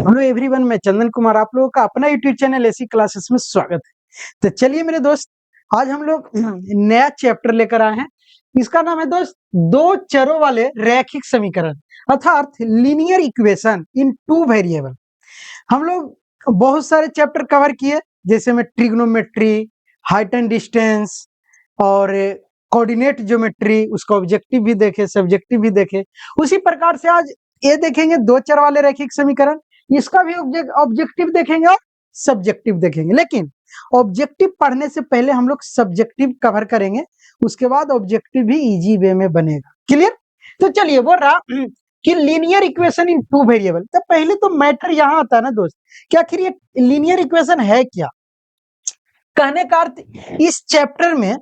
Hello everyone, मैं चंदन कुमार आप लोगों का अपना यूट्यूब चैनल ऐसी क्लासेस में स्वागत है। तो चलिए मेरे दोस्त, आज हम लोग नया चैप्टर लेकर आए हैं। इसका नाम है दोस्त दो चरों वाले रैखिक समीकरण अर्थात linear equation in two variable. हम लोग बहुत सारे चैप्टर कवर किए, जैसे में ट्रिग्नोमेट्री, हाइट एंड डिस्टेंस और कोऑर्डिनेट ज्योमेट्री, उसका ऑब्जेक्टिव भी देखे, सब्जेक्टिव भी देखे। उसी प्रकार से आज ये देखेंगे दो चर वाले रैखिक समीकरण, इसका भी ऑब्जेक्टिव देखेंगे और सब्जेक्टिव देखेंगे। लेकिन ऑब्जेक्टिव पढ़ने से पहले हम लोग सब्जेक्टिव कवर करेंगे, उसके बाद ऑब्जेक्टिव भी इजी वे में बनेगा। क्लियर? तो चलिए, वो रहा कि linear equation in two variable. तो पहले तो मैटर यहां आता है ना दोस्त, कि आखिर ये लीनियर इक्वेशन है क्या। कहने का अर्थ, इस चैप्टर में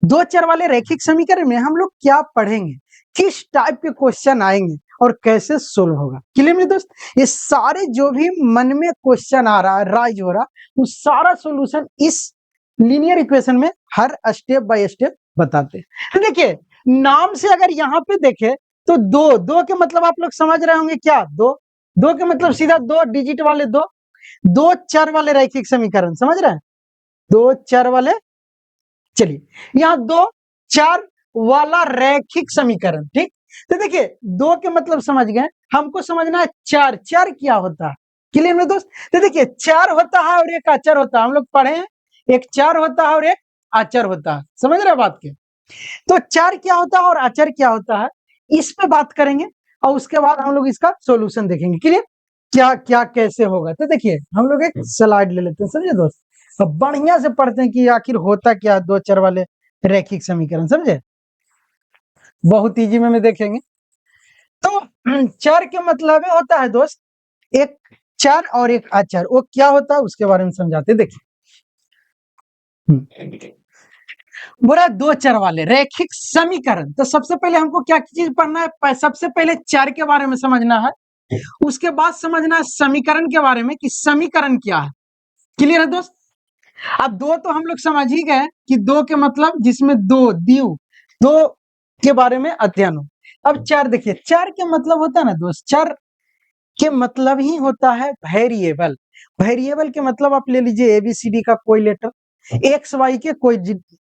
दो चर वाले रैखिक समीकरण में हम लोग क्या पढ़ेंगे, किस टाइप के क्वेश्चन आएंगे और कैसे सोल्व होगा। क्लियर मेरे दोस्त? ये सारे जो भी मन में क्वेश्चन आ रहा है, राइज हो रहा, वो सारा सॉल्यूशन इस लीनियर इक्वेशन में हर स्टेप बाय स्टेप बताते हैं। तो देखिए, नाम से अगर यहाँ पे देखे तो दो दो के मतलब आप लोग समझ रहे होंगे क्या। दो दो के मतलब सीधा दो डिजिट वाले दो, दो चर वाले रैखिक समीकरण, समझ रहे हैं? दो चर वाले, चलिए यहाँ दो चार वाला रैखिक समीकरण। ठीक, तो देखिए दो के मतलब समझ गए, हमको समझना है चार। चार क्या होता है? क्लियर मेरे दोस्त? तो देखिए, चार होता है और एक अचर होता है। हम लोग पढ़े हैं, एक चार होता है और एक अचर होता है। समझ रहे बात के? तो चार क्या होता है और अचर क्या होता है, इस पे बात करेंगे और उसके बाद हम लोग इसका सॉल्यूशन देखेंगे। क्लियर? क्या क्या कैसे होगा। तो देखिए, हम लोग एक स्लाइड ले लेते हैं, समझे दोस्त। तो बढ़िया से पढ़ते हैं कि आखिर होता क्या दो चर वाले रैखिक समीकरण, समझे? बहुत इजी में देखेंगे। तो चर के मतलब होता है दोस्त एक चर और एक अचर। वो क्या होता है उसके बारे में समझाते। देखिए, बोला दो चर वाले रैखिक समीकरण। तो सबसे पहले हमको क्या चीज पढ़ना है? सबसे पहले चर के बारे में समझना है, उसके बाद समझना है समीकरण के बारे में कि समीकरण क्या है। क्लियर है दोस्त? अब दो तो हम लोग समझ ही गए कि दो के मतलब जिसमें दो दो के बारे में अध्ययन हो। अब चार देखिए, चार के मतलब होता है ना दोस्त, चार के मतलब ही होता है वेरिएबल। वेरिएबल के मतलब आप ले लीजिए एबीसीडी का कोई लेटर, एक्स वाई के कोई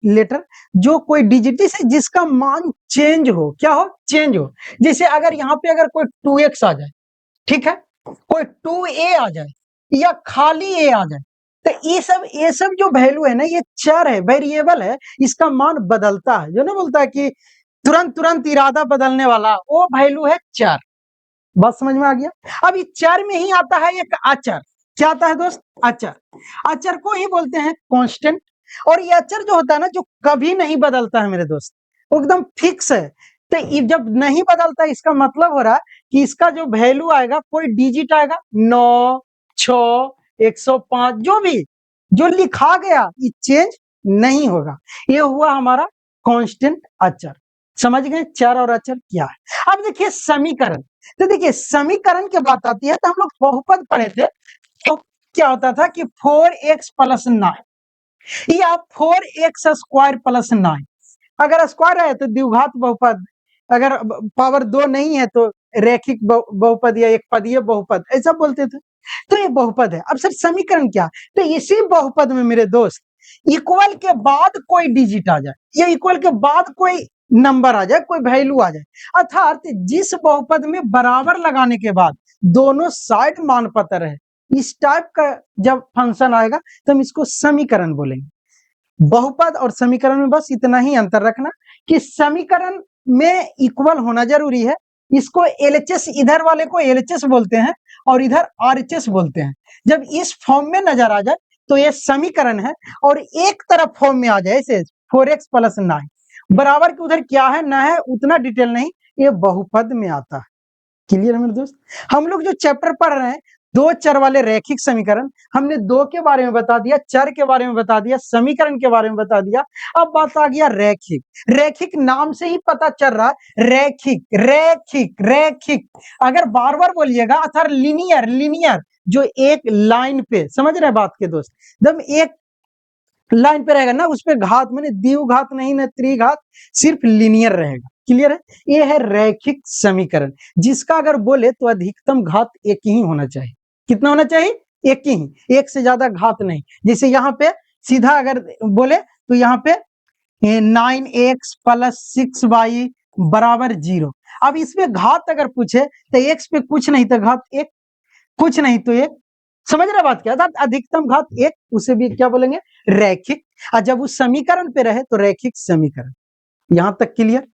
लेटर, जो कोई डिजिट से जिसका मान चेंज हो। क्या हो? चेंज हो। जैसे अगर यहाँ पे अगर कोई 2x आ जाए, ठीक है, कोई 2a आ जाए या खाली a आ जाए, तो ये सब जो वैल्यू है ना, ये चर है, वेरिएबल है, इसका मान बदलता है। जो ना बोलता है कि तुरंत तुरंत इरादा बदलने वाला, वो वैल्यू है चर। बात समझ में आ गया? अब इस चर में ही आता है एक अचर। क्या आता है दोस्त? अचर। अचर को ही बोलते हैं कांस्टेंट। और ये अचर जो होता है ना, जो कभी नहीं बदलता है मेरे दोस्त, वो एकदम फिक्स है। तो ये जब नहीं बदलता, इसका मतलब हो रहा है कि इसका जो वैल्यू आएगा, कोई डिजिट आएगा 9, 6, 105, जो भी जो लिखा गया, ये चेंज नहीं होगा। ये हुआ हमारा कांस्टेंट अचर। समझ गए चर और अचर क्या है? अब देखिए समीकरण। तो देखिए, समीकरण की बात आती है तो हम लोग बहुपद पढ़े थे। तो क्या होता था कि 4x प्लस 9 या 4x² प्लस 9। अगर स्क्वायर है तो द्विघात बहुपद, अगर पावर 2 नहीं है तो रैखिक बहुपद या एक पदीय बहुपद, ऐसा बोलते थे। तो ये बहुपद है। अब सर समीकरण क्या? तो इसी बहुपद में मेरे दोस्त इक्वल के बाद कोई डिजिट आ जाए या इक्वल के बाद कोई नंबर आ जाए, कोई वैल्यू आ जाए, अर्थात जिस बहुपद में बराबर लगाने के बाद दोनों साइड मान पता रहे, इस टाइप का जब फंक्शन आएगा तो हम इसको समीकरण बोलेंगे। बहुपद और समीकरण में बस इतना ही अंतर रखना कि समीकरण में इक्वल होना जरूरी है। इसको एलएचएस, इधर वाले को एलएचएस बोलते हैं और इधर आरएचएस बोलते हैं। जब इस फॉर्म में नजर आ जाए तो ये समीकरण है, और एक तरफ फॉर्म में आ जाए ऐसे 4x प्लस 9 बराबर के उधर क्या है ना है उतना डिटेल नहीं, ये बहुपद में आता है। क्लियर है मेरे दोस्त? हम लोग जो चैप्टर पढ़ रहे हैं दो चर वाले रैखिक समीकरण, हमने दो के बारे में बता दिया, चर के बारे में बता दिया, समीकरण के बारे में बता दिया। अब बात आ गया रैखिक। रैखिक नाम से ही पता चल रहा है, रैखिक रैखिक रैखिक। अगर बार बार बोलिएगा अर्थात लीनियर लीनियर, जो एक लाइन पे, समझ रहे बात के दोस्त, एकदम एक लाइन पे रहेगा ना, उस पे घात मैंने द्विघात नहीं ना त्रिघात, सिर्फ लीनियर रहेगा। क्लियर है? ये है रैखिक समीकरण, जिसका अगर बोले तो अधिकतम घात एक ही होना चाहिए। कितना होना चाहिए? एक ही, एक से ज्यादा घात नहीं। जैसे यहाँ पे सीधा अगर बोले तो यहाँ पे 9x प्लस 6y बराबर 0। अब इसमें घात अगर पूछे तो x पे कुछ नहीं तो घात एक, कुछ नहीं तो एक। समझ रहे बात क्या? अर्थात अधिकतम घात एक, उसे भी क्या बोलेंगे? रैखिक। और जब उस समीकरण पे रहे तो रैखिक समीकरण। यहां तक क्लियर?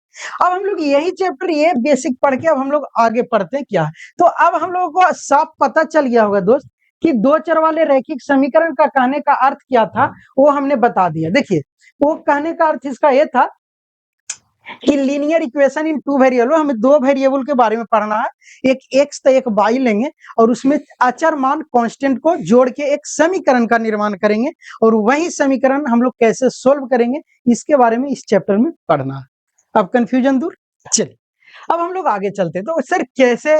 अब हम लोग यही चैप्टर ये बेसिक पढ़ के अब हम लोग आगे पढ़ते क्या है। तो अब हम लोगों को साफ पता चल गया होगा दोस्त कि दो चर वाले रैखिक समीकरण का कहने का अर्थ क्या था, वो हमने बता दिया। देखिए, वो कहने का अर्थ इसका ये था कि linear equation in two variable, हमें दो वेरिएबल के बारे में पढ़ना है, एक एक्स तो एक वाई लेंगे और उसमें अचर मान कांस्टेंट को जोड़ के एक समीकरण का निर्माण करेंगे, और वही समीकरण हम लोग कैसे सोल्व करेंगे इसके बारे में इस चैप्टर में पढ़ना है। अब कंफ्यूजन दूर। चलिए अब हम लोग आगे चलते हैं। तो सर कैसे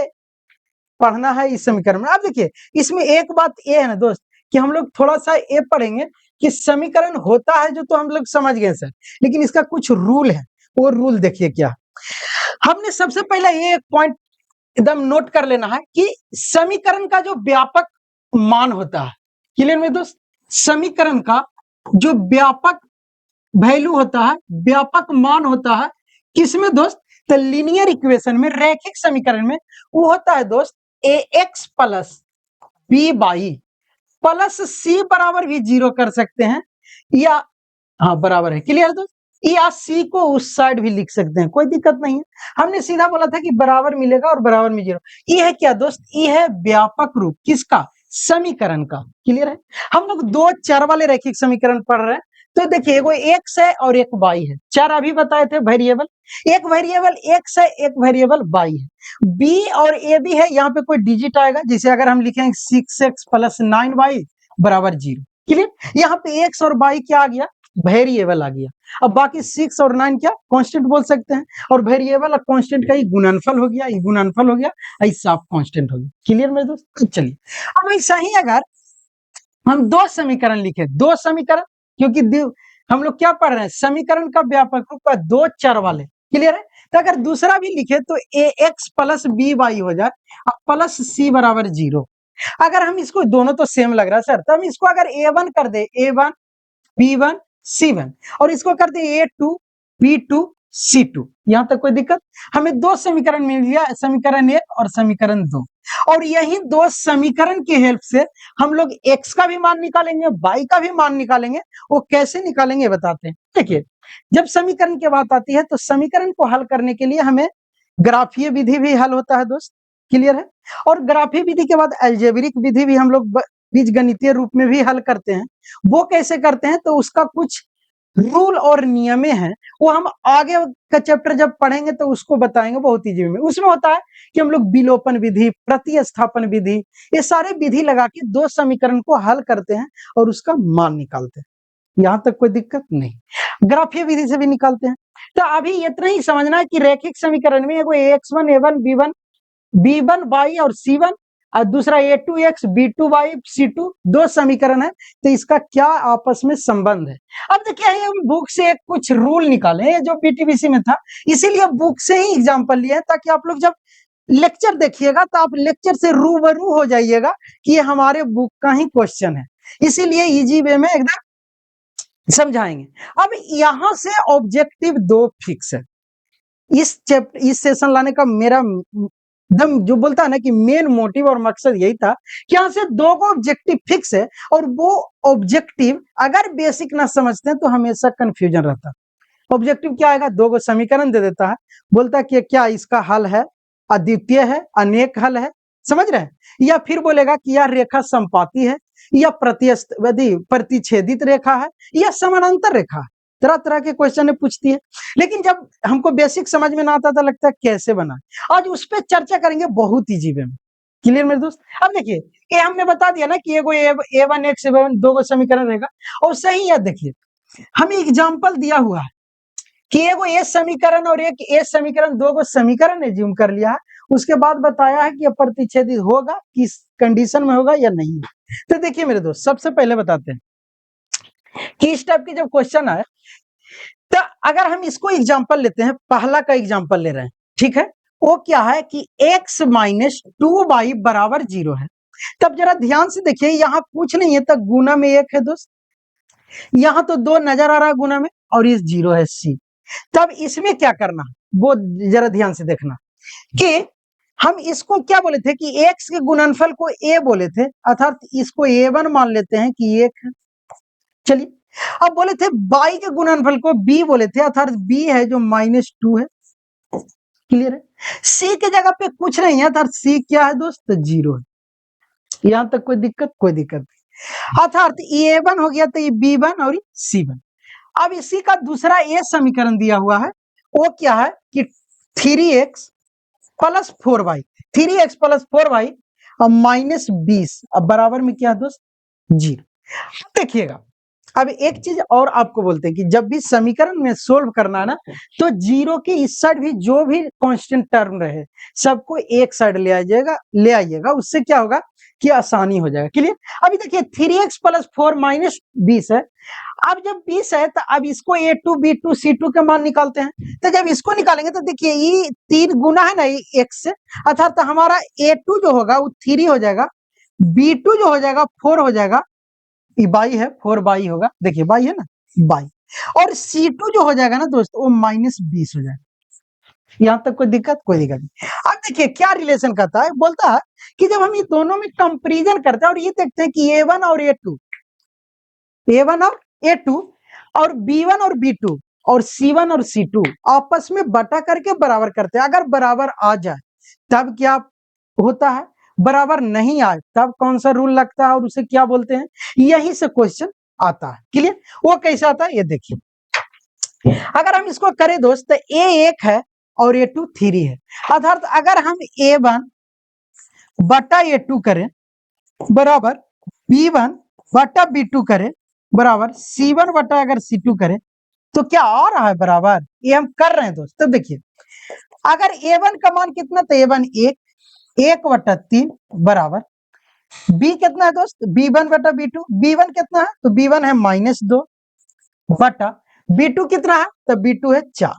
पढ़ना है इस समीकरण में? अब देखिए, इसमें एक बात ये है ना दोस्त कि हम लोग थोड़ा सा ये पढ़ेंगे कि समीकरण होता है जो, तो हम लोग समझ गए सर, लेकिन इसका कुछ रूल है। वो रूल देखिए क्या। हमने सबसे पहले ये एक पॉइंट एकदम नोट कर लेना है कि समीकरण का जो व्यापक मान होता है, क्लियर में दोस्त? समीकरण का जो व्यापक वैल्यू होता है, व्यापक मान होता है किसमें दोस्त? तो लीनियर इक्वेशन में, रैखिक समीकरण में वो होता है दोस्त a x plus b y plus c बराबर भी 0 कर सकते हैं, या हाँ बराबर है, क्लियर दोस्त? या सी को उस साइड भी लिख सकते हैं, कोई दिक्कत नहीं है। हमने सीधा बोला था कि बराबर मिलेगा और बराबर में 0। ये है क्या दोस्त? ये है व्यापक रूप किसका? समीकरण का। क्लियर है? हम लोग दो चर वाले रैखिक समीकरण पढ़ रहे हैं। तो देखिए, एगो एक्स है और एक वाई है, चार अभी बताए थे वेरिएबल। एक वेरिएबल एक्स है, एक वेरिएबल वाई है। बी और ए बी है, यहाँ पे कोई डिजिट आएगा, जैसे अगर हम लिखेंगे 6x प्लस 9y बराबर 0। क्लियर? यहाँ पे एक्स और वाई क्या आ गया? वेरिएबल आ गया। अब बाकी 6 और 9 क्या? कांस्टेंट बोल सकते हैं। और वेरिएबल और कांस्टेंट का ही गुणनफल हो गया, ये गुणनफल हो गया, ऐसा आप कांस्टेंट हो गया। क्लियर मेरे दोस्त? चलिए अब ऐसा ही अगर हम दो समीकरण लिखे, दो समीकरण, क्योंकि हम लोग क्या पढ़ रहे हैं? समीकरण का व्यापक रूप का दो चर वाले। क्लियर है? तो अगर दूसरा भी लिखे तो ए एक्स प्लस बी वाई हो जाए और प्लस सी बराबर 0। अगर हम इसको, दोनों तो सेम लग रहा है सर, तो हम इसको अगर A1 कर दे, A1 B1 C1, और इसको कर दे A2 B2 C2, यहां तक कोई दिक्कत? हमें दो समीकरण मिल गया, समीकरण 1 और समीकरण 2। और यही दो समीकरण की हेल्प से हम लोग x का भी मान निकालेंगे, y का भी मान निकालेंगे। वो कैसे निकालेंगे बताते हैं। देखिए, जब समीकरण की बात आती है तो समीकरण को हल करने के लिए हमें ग्राफीय विधि भी हल होता है दोस्त। क्लियर है? और ग्राफीय विधि के बाद अलजेब्रिक विधि भी हम लोग बीजगणितीय रूप में भी हल करते हैं। वो कैसे करते हैं? तो उसका कुछ रूल और नियमें हैं, वो हम आगे का चैप्टर जब पढ़ेंगे तो उसको बताएंगे बहुत इजी में। उसमें होता है कि हम लोग विलोपन विधि, प्रतिस्थापन विधि, ये सारे विधि लगा के दो समीकरण को हल करते हैं और उसका मान निकालते हैं। यहां तक कोई दिक्कत नहीं। ग्राफीय विधि से भी निकालते हैं। तो अभी इतना ही समझना है कि रैखिक समीकरण में एगो x1 a1 b1 b1 y और c1, और दूसरा a2x b2y c2, दो समीकरण है। तो इसका क्या आपस में संबंध है? अब देखिए, हम बुक से एक कुछ रूल निकाले जो पीटीबीसी में था, इसीलिए बुक से ही एग्जांपल लिए ताकि आप लोग जब लेक्चर देखिएगा तो आप लेक्चर से रूबरू हो जाइएगा कि ये हमारे बुक का ही क्वेश्चन है, इसीलिए इजी वे में एकदम समझाएंगे। अब यहां से ऑब्जेक्टिव दो फिक्स है। इस सेशन लाने का मेरा एकदम जो बोलता है ना कि मेन मोटिव और मकसद यही था कि यहां से दो को ऑब्जेक्टिव फिक्स है, और वो ऑब्जेक्टिव अगर बेसिक ना समझते हैं तो हमेशा कंफ्यूजन रहता है। ऑब्जेक्टिव क्या आएगा? दो को समीकरण दे देता है, बोलता है कि क्या इसका हल है, अद्वितीय है, अनेक हल है, समझ रहे हैं? या फिर बोलेगा कि यह रेखा संपाती है, या प्रतिच्छेदित रेखा है, या समानांतर रेखा है। तरह तरह के क्वेश्चन पूछती है, लेकिन जब हमको बेसिक समझ में ना आता तो लगता है कैसे बना। आज उस पर चर्चा करेंगे बहुत ईजी वे में। क्लियर मेरे दोस्त? अब देखिए, ये हमने बता दिया ना कि एगो A1 x A1 दो समीकरण रहेगा, और सही है। देखिए, हमें एग्जाम्पल दिया हुआ है कि एगो ए समीकरण और एक ए समीकरण, दो गो समीकरण एज्यूम कर लिया है। उसके बाद बताया है कि प्रतिच्छेदित होगा, किस कंडीशन में होगा या नहीं। तो देखिए मेरे दोस्त, सबसे पहले बताते हैं कि इस टाइप के जब क्वेश्चन आए तो अगर हम इसको एग्जाम्पल लेते हैं, पहला का एग्जाम्पल ले रहे हैं, ठीक है? वो क्या है कि x माइनस 2y बराबर 0 है। तब जरा ध्यान से देखिए, यहाँ कुछ नहीं है तो गुना में 1 है दोस्त, यहाँ तो 2 नजर आ रहा है गुना में, और ये 0 है सी। तब इसमें क्या करना, वो जरा ध्यान से देखना कि हम इसको क्या बोले थे कि x के गुणनफल को a बोले थे, अर्थात इसको a1 मान लेते हैं कि 1 है। चलिए, अब बोले थे y के गुणनफल को b बोले थे, अर्थात b है जो -2 है। क्लियर है। c के जगह पे कुछ नहीं है, अर्थात c क्या है दोस्त, 0 है। यहां तक कोई दिक्कत नहीं, अर्थात ये a1 हो गया तो ये b1 और c1। अब इसी का दूसरा ये समीकरण दिया हुआ है, वो क्या है कि 3x plus 4y, 3x plus 4y और -20 अब बराबर में क्या है दोस्त, 0। देखिएगा, अब एक चीज और आपको बोलते हैं कि जब भी समीकरण में सोल्व करना है ना, तो 0 के इस साइड भी जो भी कांस्टेंट टर्म रहे सबको एक साइड ले आइएगा, उससे क्या होगा कि आसानी हो जाएगा। क्लियर। अभी देखिए 3x प्लस 4 -20 है। अब जब 20 है तो अब इसको a2 b2 c2 के मान निकालते हैं। तो जब इसको निकालेंगे तो देखिए ये 3 गुना है ना x से, अर्थात हमारा a2 जो होगा वो 3 हो जाएगा, b2 जो हो जाएगा 4 हो जाएगा, ये बाई है 4 बाई होगा, देखिए बाई है ना बाई, और c2 जो हो जाएगा ना दोस्त वो -20 हो जाएगा। यहां तक कोई दिक्कत नहीं। अब देखिए क्या रिलेशन करता है, बोलता है कि जब हम ये दोनों में कंपेरिजन करते हैं और ये देखते हैं कि a1 और a2 और b1 और b2 और c1 और c2 आपस में बटा करके बराबर करते हैं। अगर बराबर आ जाए तब क्या होता है, बराबर नहीं आए तब कौन सा रूल लगता है और उसे क्या बोलते हैं, यही से क्वेश्चन आता है। क्लियर। वो कैसे आता है ये देखिए, अगर हम इसको करें दोस्त तो a1 है और a2 3 है, अर्थात अगर हम a1 बटा a2 करें बराबर b1 बटा b2 करें बराबर c1 बटा अगर c2 करें तो क्या आ रहा है बराबर, ये हम कर रहे हैं दोस्त। तो देखिए अगर a1 का मान कितना, तो a1 1 बटा 3 बराबर b कितना है दोस्त, b1 बटा b2, b1 कितना है तो b1 है -2 बटा b2 कितना है तो b2 है 4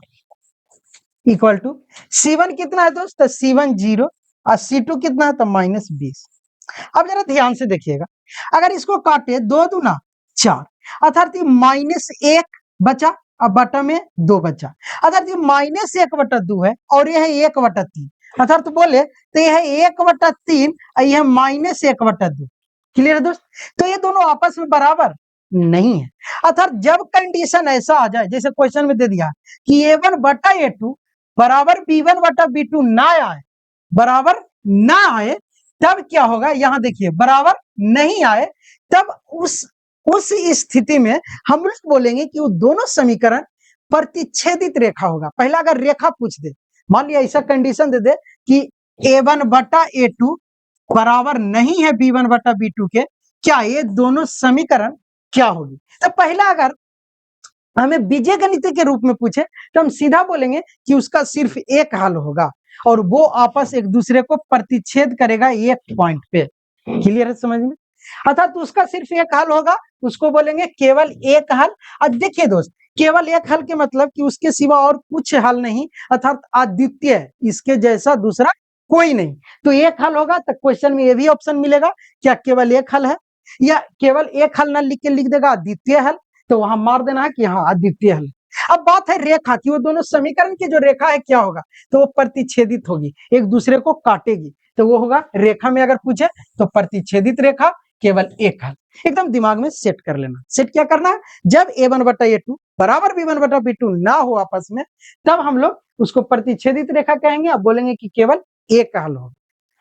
इक्वल टू c1 कितना है दोस्त, तो c1 0 और c2 कितना है तो -20। अब जरा ध्यान से देखिएगा, अगर इसको काटे 2 दूना 4, अर्थात -1 बचा और बटा में 2 बचा, अर्थात -1 बटा 2 है और यह 1 बटा 3, अर्थात तो बोले तो यह 1 बटा 3 और यह -1 बटा 2। क्लियर है दोस्त। तो ये दोनों आपस में बराबर नहीं है, अर्थात जब कंडीशन ऐसा आ जाए जैसे क्वेश्चन में दे दिया कि a1 बटा a2 बराबर b1 बटा b2 बराबर ना आए तब क्या होगा, यहां देखिए बराबर नहीं आए तब उस स्थिति में हम लोग बोलेंगे कि वो दोनों समीकरण प्रतिच्छेदित रेखा होगा। पहला अगर रेखा पूछ दे, मान लिया ऐसा कंडीशन दे दे कि a1 बटा a2 बराबर नहीं है b1 बटा b2 के, क्या ये दोनों समीकरण क्या होगी। तो पहला अगर हमें बीजीय गणित के रूप में पूछे तो हम सीधा बोलेंगे कि उसका सिर्फ एक हल होगा और वो आपस एक दूसरे को प्रतिच्छेद करेगा एक पॉइंट पे। क्लियर है समझ में, अर्थात तो उसका सिर्फ एक हल होगा, उसको बोलेंगे केवल एक हल। अब देखिए दोस्त, केवल एक हल के मतलब कि उसके सिवा और कुछ हल नहीं, अर्थात अद्वितीय, इसके जैसा दूसरा कोई नहीं। तो एक हल होगा तो क्वेश्चन में ये भी ऑप्शन मिलेगा, क्या केवल एक हल है, या केवल एक हल ना लिख के लिख देगा अद्वितीय हल, तो वहां मार देना है कि हाँ अद्वितीय हल। अब बात है रेखा की, वो दोनों समीकरण की जो रेखा है क्या होगा, तो वो प्रतिच्छेदित होगी, एक दूसरे को काटेगी, तो वो होगा रेखा में अगर पूछे तो प्रतिच्छेदित रेखा केवल एक हल। एकदम दिमाग में सेट कर लेना। सेट क्या करना है, जब a1 बटा a2 बराबर b1 बटा b2 ना हो आपस में तब हम लोग उसको प्रतिच्छेदित रेखा कहेंगे, अब बोलेंगे कि केवल एक हल हो।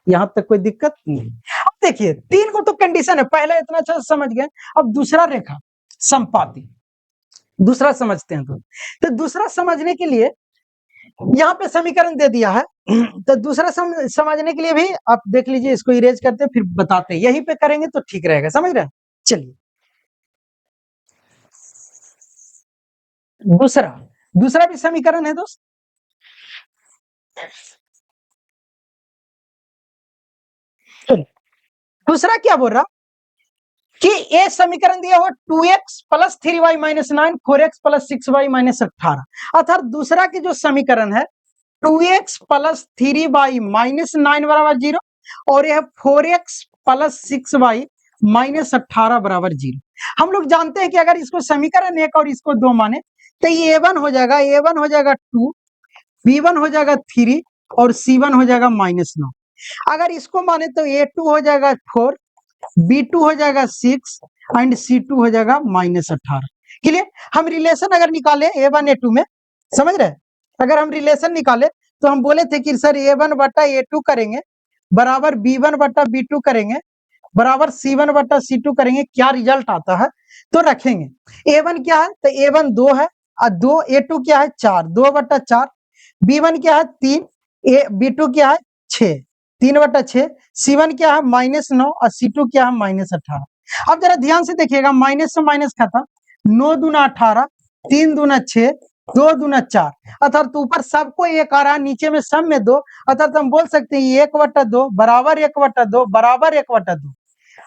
यहां तक कोई दिक्कत नहीं। अब देखिए 3 को तो कंडीशन है, पहले इतना अच्छा समझ गए, अब दूसरा रेखा संपाती दूसरा समझते हैं। तो दूसरा समझने के लिए यहाँ पे समीकरण दे दिया है, तो दूसरा समझने के लिए भी आप देख लीजिए, इसको इरेज करते फिर बताते हैं, यहीं पे करेंगे तो ठीक रहेगा, समझ रहे हैं। चलिए दूसरा भी समीकरण है दोस्त, दूसरा क्या बोल रहा कि ये समीकरण दिया हुआ 2x plus 3y minus 9 4x plus 6y minus 18, अर्थात दूसरा की जो समीकरण है 2x प्लस 3y माइनस 9 बराबर 0 और यह 4x प्लस 6y माइनस 18 बराबर 0। हम लोग जानते हैं कि अगर इसको समीकरण 1 और इसको 2 माने तो ये a1 हो जाएगा, a1 हो जाएगा 2, b1 हो जाएगा 3 और c1 हो जाएगा -9। अगर इसको माने तो a2 हो जाएगा 4, b2 हो जाएगा 6 एंड c2 हो जाएगा -18। क्लियर? हम रिलेशन अगर निकाले a1 a2 में, समझ रहे? अगर हम रिलेशन निकाले तो हम बोले थे कि सर a1 बटा a2 करेंगे बराबर b1 बटा b2 करेंगे बराबर c1 बटा c2 करेंगे, क्या रिजल्ट आता है तो रखेंगे। a1 क्या है तो a1 2 है और 2, a2 क्या है 4, 2 बटा 4, b1 क्या है 3, b2 क्या है 6, 3 बटा 6, c1 क्या है -9 और c2 क्या है -18। अब जरा ध्यान से देखिएगा, माइनस से माइनस खत्म, 9 दूना 18, 3 दूना 6, 2 दूना 4, अर्थात ऊपर सबको एक आ रहा है, नीचे में सब में 2, अर्थात हम बोल सकते हैं 1/2 बराबर 1/2 बराबर 1/2।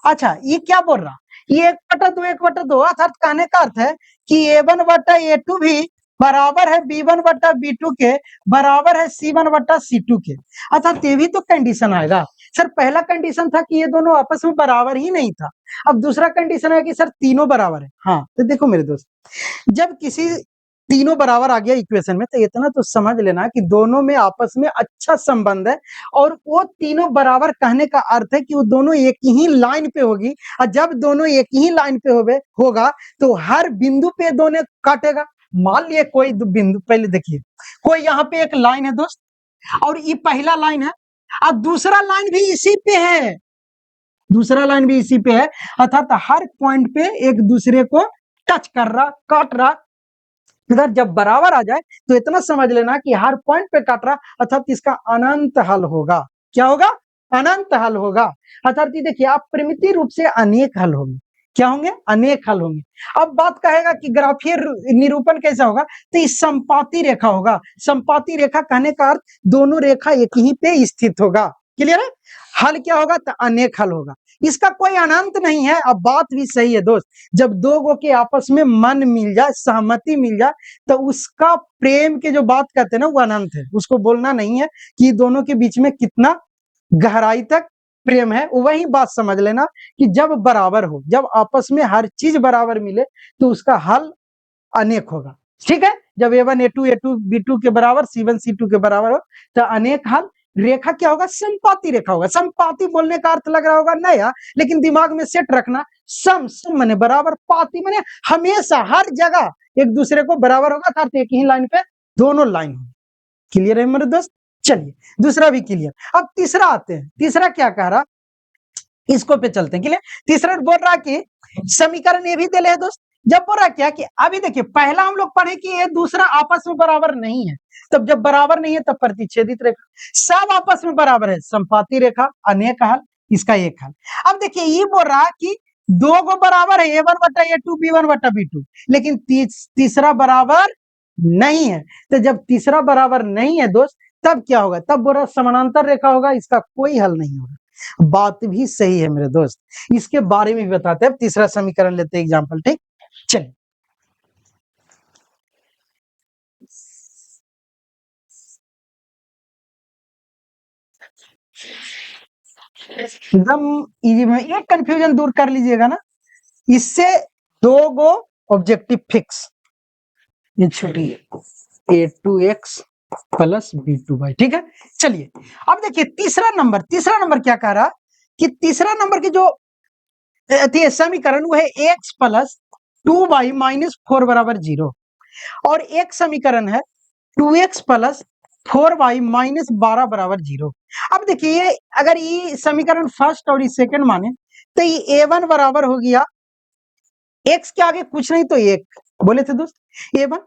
अच्छा, ये क्या बोल रहा, ये 1/2 1/2 अर्थात कहने का अर्थ है कि a1 बटा a2 भी बराबर है b1 बटा b2 के, बराबर है c1 बटा c2 के। अर्थात ये भी तो कंडीशन आएगा। सर पहला कंडीशन था कि ये दोनों आपस में बराबर ही नहीं था, अब दूसरा कंडीशन है कि सर तीनों बराबर है। हाँ तो देखो मेरे दोस्त, जब किसी तीनों बराबर आ गया इक्वेशन में तो इतना तो समझ लेना कि दोनों में आपस में अच्छा संबंध है, और वो तीनों बराबर कहने का अर्थ है कि वो दोनों एक ही लाइन पे होगी, और जब दोनों एक ही लाइन पे होगा तो हर बिंदु पे दोनों काटेगा। मान लिए कोई बिंदु, पहले देखिए कोई यहाँ पे एक लाइन है दोस्त, और ये पहला लाइन है, अब दूसरा लाइन भी इसी पे है, दूसरा लाइन भी इसी पे है, अर्थात हर पॉइंट पे एक दूसरे को टच कर रहा, काट रहा। इधर जब बराबर आ जाए तो इतना समझ लेना कि हर पॉइंट पे काट रहा, अर्थात इसका अनंत हल होगा। क्या होगा? अनंत हल होगा। अर्थात ये देखिए आप परिमितीय रूप से अनेक हल होंगे। क्या होंगे? अनेक हल होंगे। अब बात कहेगा कि ग्राफीय निरूपण कैसा होगा, तो इस संपाती रेखा होगा। संपाती रेखा कहने का अर्थ दोनों रेखा एक ही पे स्थित होगा। क्लियर है? हल क्या होगा? तो अनेक हल होगा, इसका कोई अनंत नहीं है। अब बात भी सही है दोस्त, जब दो गो के आपस में मन मिल जाए, सहमति मिल जाए, तो उसका प्रेम के जो बात कहते हैं ना वो अनंत है। उसको बोलना नहीं है कि दोनों के बीच में कितना गहराई तक प्रेम है, वही बात समझ लेना कि जब बराबर हो, जब आपस में हर चीज बराबर मिले तो उसका हल अनेक होगा। ठीक है? जब a1 a2 b2 के बराबर, c1 c2 के बराबर हो तो अनेक हल रेखा क्या होगा? संपाती रेखा होगा। संपाती बोलने का अर्थ लग रहा होगा नया, लेकिन दिमाग में सेट रखना, सम माने बराबर, पाती माने हमेशा हर जगह एक दूसरे को बराबर होगा, अर्थात एक ही लाइन पे दोनों लाइन होंगे। क्लियर है मेरे दोस्त? चलिए दूसरा भी क्लियर। अब तीसरा आते हैं, तीसरा क्या कह रहा, इसको पे चलते हैं। क्लियर? तीसरा बोल रहा कि समीकरण ये भी दे ले दोस्त, जब बोल रहा क्या कि अभी देखिए पहला हम लोग पढ़े कि ये दूसरा आपस में बराबर नहीं है, तब जब बराबर नहीं है तब प्रतिच्छेदित रेखा, सब आपस में बराबर है, संपाती रेखा, अनेक हल, इसका एक हल। अब देखिए ये बोल रहा कि दो गो बराबर है, a1 बटा a2 b1 बटा b2, लेकिन तीसरा बराबर नहीं है। तो जब तीसरा बराबर नहीं है दोस्त तब क्या होगा? तब बोल रहा समानांतर रेखा होगा, इसका कोई हल नहीं होगा। बात भी सही है मेरे दोस्त, इसके बारे में भी बताते हैं। तीसरा समीकरण लेते हैं एग्जाम्पल। ठीक, चलिए एकदम इजी में एक कंफ्यूजन दूर कर लीजिएगा ना, इससे दो गो ऑब्जेक्टिव फिक्स, ये छोटी a2x प्लस b2y। ठीक है, चलिए अब देखिए तीसरा नंबर क्या कह रहा कि तीसरा नंबर की जो समीकरण वो है x प्लस 2y माइनस 4 बराबर 0, और एक समीकरण है 2x प्लस 4y माइनस 12 बराबर 0। अब देखिए अगर ये समीकरण फर्स्ट और ये सेकंड माने तो ये a1 बराबर हो गया x के आगे कुछ नहीं तो एक बोले थे दोस्त, a1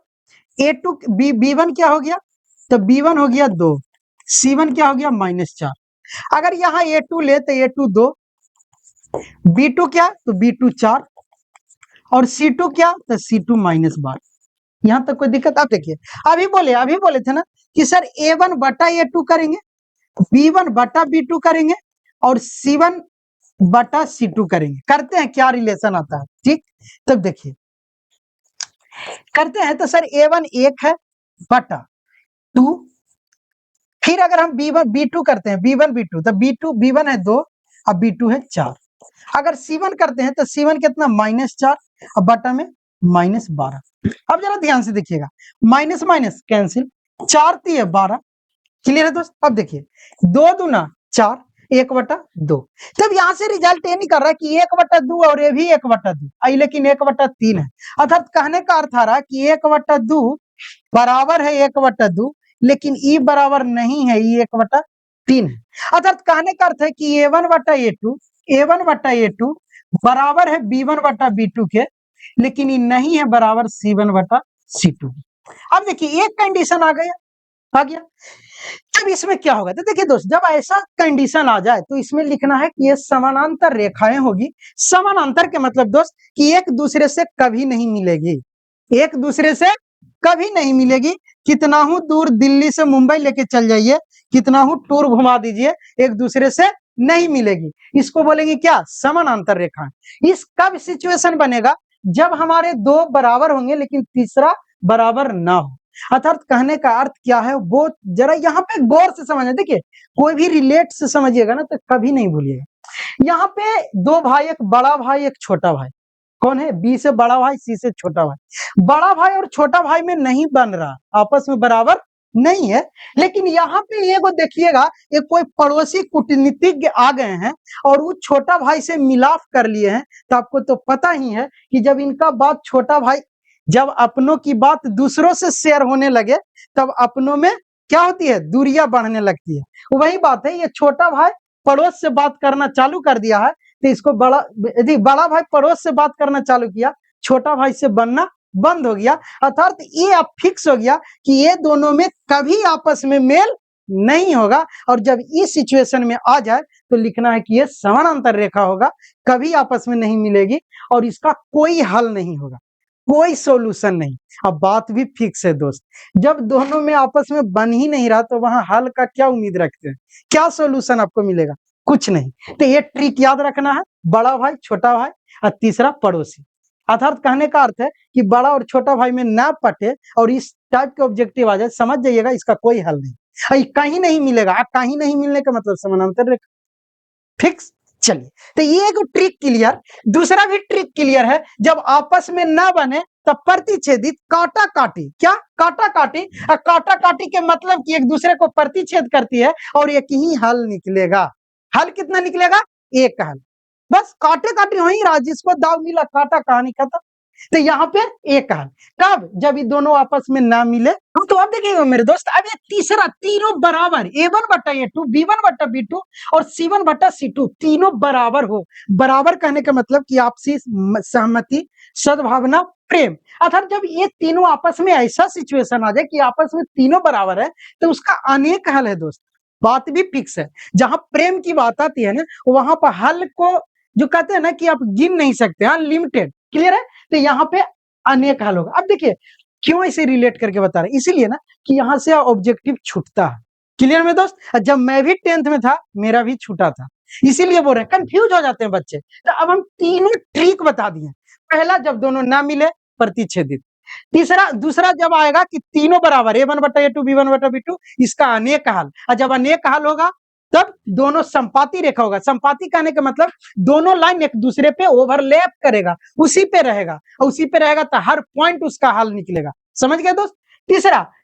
a2 b1 क्या हो गया? तो b1 हो गया 2, c1 क्या हो गया? -4। अगर यहाँ a2 ले तो a2 2, b2 क्या? तो b2 4, और c2 क्या? तो c2 -12। यहां तक कोई दिक्कत? आप देखिए अभी बोले थे ना कि सर a1 बटा a2 करेंगे, b1 बटा b2 करेंगे, और c1 बटा c2 करेंगे। करते हैं क्या रिलेशन आता है? ठीक, तब देखिए करते हैं तो सर a1 1 है बटा 2, फिर अगर हम b1 b2 करते हैं b1 b2 तो b2 b1 है 2, अब B2 है 4। अगर C1 करते हैं तो C1 कितना -4 और बटा में -12। अब जरा ध्यान से देखिएगा, माइनस माइनस कैंसिल, 4 3 12। क्लियर है दोस्त। अब देखिए 2 दूना 4, 1/2। तब यहाँ से रिजल्ट ये नहीं कर रहा कि 1/2 और ये भी 1/2, लेकिन 1/3 है। अर्थात कहने का अर्थ आ रहा है कि 1/2 बराबर है 1/2, लेकिन ई बराबर नहीं है, ई 1/3 है। अर्थात कहने का अर्थ है कि A1/A2 बराबर है B1/B2 के, लेकिन ये नहीं है बराबर C1/C2। अब देखिए एक कंडीशन आ गया। अब इसमें क्या होगा, तो देखिए दोस्त, जब ऐसा कंडीशन आ जाए तो इसमें लिखना है कि ये समानांतर रेखाएं होगी। समानांतर के मतलब दोस्त कि एक दूसरे से कभी नहीं मिलेगी, एक दूसरे से कभी नहीं मिलेगी। कितना हूं दूर दिल्ली से मुंबई लेके चल जाइए, कितना हूं टूर घुमा दीजिए, एक दूसरे से नहीं मिलेगी। इसको बोलेंगे क्या, समानांतर रेखा। इस कब सिचुएशन बनेगा, जब हमारे दो बराबर होंगे लेकिन तीसरा बराबर ना हो। अर्थात कहने का अर्थ क्या है वो जरा यहाँ पे गौर से समझना। देखिए कोई भी रिलेट से समझिएगा ना तो कभी नहीं भूलिएगा। यहाँ पे दो भाई, एक बड़ा भाई एक छोटा भाई। कौन है, बी से बड़ा भाई, सी से छोटा भाई। बड़ा भाई और छोटा भाई में नहीं बन रहा, आपस में बराबर नहीं है। लेकिन यहाँ पे ये को देखिएगा, ये कोई पड़ोसी कूटनीतिज्ञ आ गए हैं और वो छोटा भाई से मिलाप कर लिए हैं। तो आपको तो पता ही है कि जब इनका बात छोटा भाई, जब अपनों की बात दूसरों से शेयर होने लगे तब अपनों में क्या होती है, दूरियां बढ़ने लगती है। वही बात है, ये छोटा भाई पड़ोस से बात करना चालू कर दिया है, तो इसको बड़ा भाई पड़ोस से बात करना चालू किया, छोटा भाई से बनना बंद हो गया। अर्थात ये अब फिक्स हो गया कि ये दोनों में कभी आपस में मेल नहीं होगा। और जब इस सिचुएशन में आ जाए तो लिखना है कि ये समानांतर रेखा होगा, कभी आपस में नहीं मिलेगी और इसका कोई हल नहीं होगा, कोई सॉल्यूशन नहीं। अब बात भी फिक्स है दोस्त, जब दोनों में आपस में बन ही नहीं रहा तो वहां हल का क्या उम्मीद रखते हैं, क्या सॉल्यूशन आपको मिलेगा, कुछ नहीं। तो ये ट्रिक याद रखना है, बड़ा भाई छोटा भाई और तीसरा पड़ोसी। अर्थात कहने का अर्थ है कि बड़ा और छोटा भाई में ना पटे और इस टाइप के ऑब्जेक्टिव आ जाए, समझ जाइएगा इसका कोई हल नहीं, कहीं नहीं मिलेगा। कहीं नहीं मिलने का मतलब समानांतर रेखा फिक्स। चलिए तो ये एक ट्रिक क्लियर। दूसरा भी ट्रिक क्लियर है, जब आपस में ना बने तब प्रतिच्छेदित काटा काटी। क्या, काटा काटी। काटा काटी के मतलब कि एक दूसरे को प्रतिच्छेद करती है और एक ही हल निकलेगा। हल कितना निकलेगा, एक हल। बस काटे काटी हो ही रहा, जिसको दाव मिला काटा, कहानी खत्म। तो यहाँ पे एक हल कब, जब ये दोनों आपस में ना मिले। तो अब देखिएगा मेरे दोस्त, अब ये तीसरा, तीनों बराबर A1/A2, B1/B2 और C1/C2 तीनों बराबर हो। बराबर कहने का मतलब कि आपसी सहमति, सद्भावना, प्रेम। अर्थात जब ये तीनों आपस में ऐसा सिचुएशन आ जाए कि आपस में तीनों बराबर है तो उसका अनेक हल है दोस्त। बात भी फिक्स है। जहां प्रेम की बात आती है ना, वहां पर हल को जो कहते हैं ना कि आप गिन नहीं सकते, अनलिमिटेड। क्लियर है। तो यहाँ पे अनेक हल होगा। अब देखिए क्यों इसे रिलेट करके बता रहे हैं, इसीलिए ना कि यहाँ से ऑब्जेक्टिव छूटता है। क्लियर में दोस्त, जब मैं भी 10th में था मेरा भी छूटा था, इसीलिए बोल रहे हैं, कंफ्यूज हो जाते हैं बच्चे। तो अब हम तीनों ट्रिक बता दिए। पहला, जब दोनों ना मिले प्रतिच्छेदित। तीसरा, दूसरा जब आएगा कि तीनों बराबर, A1/A2, B1/B2, इसका अनेक हल। और जब अनेक हल होगा तब दोनों संपाती रेखा होगा। संपाती कहने का मतलब दोनों लाइन एक दूसरे पे ओवरलैप करेगा, उसी पे रहेगा, और उसी पे रहेगा तो हर पॉइंट उसका हल निकलेगा। समझ गए दोस्त।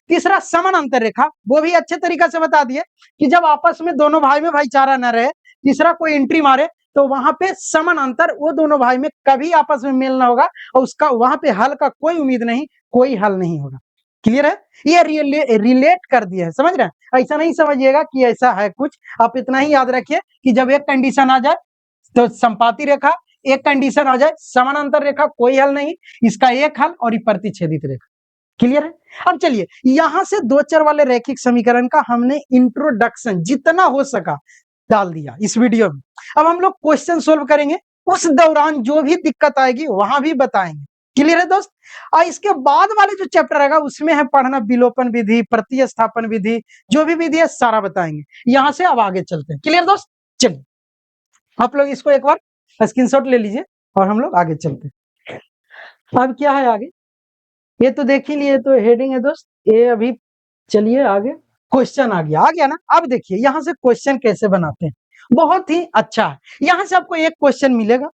तीसरा समानांतर रेखा, वो भी अच्छे तरीके से बता दिए कि जब आपस में दोनों भाई में भाईचारा न रहे, तीसरा कोई एंट्री मारे तो वहां पे समानांतर, वो दोनों भाई में कभी आपस में मेल ना होगा और उसका वहां पे हल का कोई उम्मीद नहीं, कोई हल नहीं होगा। क्लियर है। ये रिलेट कर दिया है, समझ रहे हैं। ऐसा नहीं समझिएगा कि ऐसा है कुछ, आप इतना ही याद रखिए कि जब एक कंडीशन आ जाए तो संपाती रेखा, एक कंडीशन आ जाए समानांतर रेखा, कोई हल नहीं, इसका एक हल और प्रतिच्छेदित रेखा। क्लियर है। अब चलिए यहां से दो चर वाले रैखिक समीकरण का हमने इंट्रोडक्शन जितना हो सका डाल दिया इस वीडियो में। अब हम लोग क्वेश्चन सोल्व करेंगे, उस दौरान जो भी दिक्कत आएगी वहां भी बताएंगे। क्लियर है दोस्त। और इसके बाद वाले जो चैप्टर आएगा उसमें है पढ़ना विलोपन विधि, प्रतिस्थापन विधि, जो भी विधि है सारा बताएंगे। यहां से अब आगे चलते हैं। क्लियर दोस्त। चलिए आप लोग इसको एक बार स्क्रीनशॉट ले लीजिए और हम लोग आगे चलते हैं। अब क्या है आगे, ये तो देख ही लिए, तो हेडिंग है दोस्त ये। अभी चलिए आगे क्वेश्चन आ गया ना। अब देखिए यहां से क्वेश्चन कैसे बनाते हैं बहुत ही अच्छा है। यहाँ से आपको एक क्वेश्चन मिलेगा,